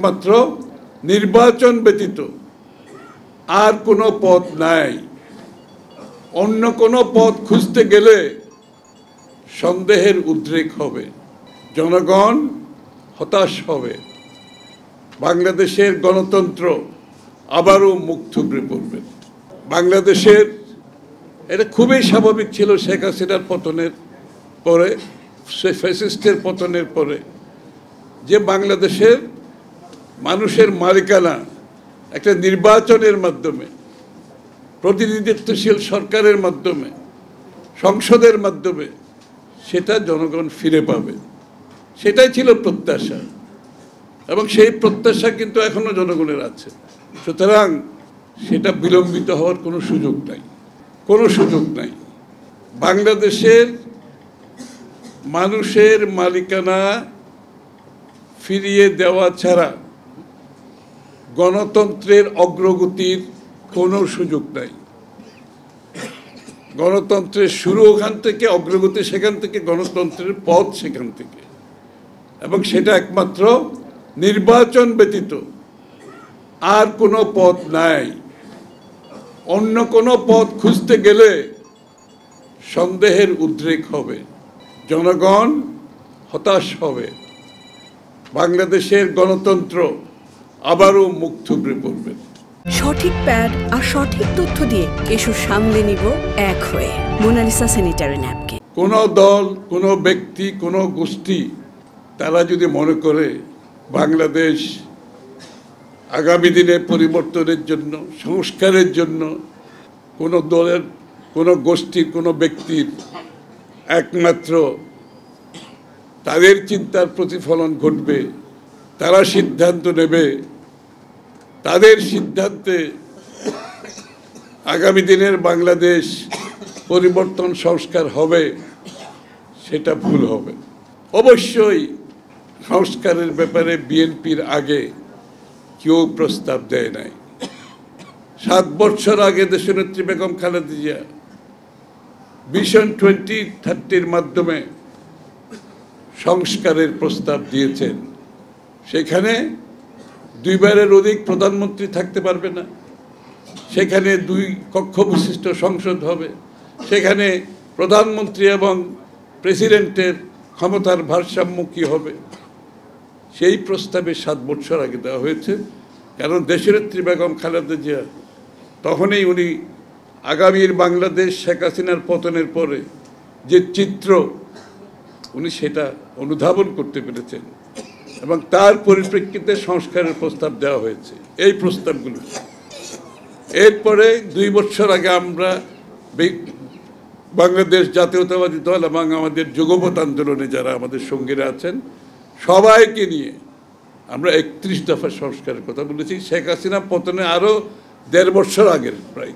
একমাত্র নির্বাচন ব্যতীত আর কোনো পথ নাই। অন্য কোনো পথ খুঁজতে গেলে সন্দেহের উদ্রেক হবে, জনগণ হতাশ হবে, বাংলাদেশের গণতন্ত্র আবারও মুখ থুবড়ে পড়বে। বাংলাদেশের এটা খুবই স্বাভাবিক ছিল শেখ হাসিনার পতনের পরে, ফ্যাসিস্টের পতনের পরে, যে বাংলাদেশের মানুষের মালিকানা একটা নির্বাচনের মাধ্যমে, প্রতিনিধিত্বশীল সরকারের মাধ্যমে, সংসদের মাধ্যমে সেটা জনগণ ফিরে পাবে। সেটাই ছিল প্রত্যাশা, এবং সেই প্রত্যাশা কিন্তু এখনো জনগণের আছে। সুতরাং সেটা বিলম্বিত হওয়ার কোনো সুযোগ নাই, কোনো সুযোগ নাই। বাংলাদেশের মানুষের মালিকানা ফিরিয়ে দেওয়া ছাড়া গণতন্ত্রের অগ্রগতির কোনো সুযোগ নাই। গণতন্ত্রের শুরু ওখান থেকে, অগ্রগতি সেখান থেকে, গণতন্ত্রের পথ সেখান থেকে, এবং সেটা একমাত্র নির্বাচন ব্যতীত আর কোনো পথ নাই। অন্য কোনো পথ খুঁজতে গেলে সন্দেহের উদ্রেক হবে, জনগণ হতাশ হবে, বাংলাদেশের গণতন্ত্র আবারও মুখ থুবড়ে পড়বে। সঠিক প্যাড আর সঠিক তথ্য দিয়ে কেশু সামলে নিব এক হয়ে মোনালিসা স্যানিটারি ন্যাপকিন। কোনো দল, কোনো ব্যক্তি, কোনো গোষ্ঠী তারা যদি মনে করে বাংলাদেশ আগামী দিনে পরিবর্তনের জন্য, সংস্কারের জন্য কোনো দলের, কোনো গোষ্ঠীর, কোনো ব্যক্তির একমাত্র তাদের চিন্তার প্রতিফলন ঘটবে, তারা সিদ্ধান্ত নেবে, তাদের সিদ্ধান্তে আগামী দিনের বাংলাদেশ পরিবর্তন, সংস্কার হবে, সেটা ভুল হবে। অবশ্যই সংস্কারের ব্যাপারে বিএনপির আগে কেউ প্রস্তাব দেয় নাই। 7 বছর আগে দেশনেত্রী বেগম খালেদা জিয়া ভিশন 2030-র মাধ্যমে সংস্কারের প্রস্তাব দিয়েছেন। সেখানে 2 বারের অধিক প্রধানমন্ত্রী থাকতে পারবে না, সেখানে 2 কক্ষ বিশিষ্ট সংসদ হবে, সেখানে প্রধানমন্ত্রী এবং প্রেসিডেন্টের ক্ষমতার ভারসাম্য কী হবে, সেই প্রস্তাবে 7 বছর আগে দেওয়া হয়েছে। কারণ দেশনেত্রী বেগম খালেদা জিয়া তখনই উনি আগামীর বাংলাদেশ শেখ হাসিনার পতনের পরে যে চিত্র, উনি সেটা অনুধাবন করতে পেরেছেন, এবং তার পরিপ্রেক্ষিতে সংস্কারের প্রস্তাব দেওয়া হয়েছে। এই প্রস্তাবগুলো এরপরে 2 বছর আগে আমরা বাংলাদেশ জাতীয়তাবাদী দল এবং আমাদের যুগপৎ আন্দোলনে যারা আমাদের সঙ্গীরা আছেন সবাইকে নিয়ে আমরা 31 দফা সংস্কারের কথা বলেছি। শেখ হাসিনা পতনে আরও 1.5 বছর আগের প্রায়।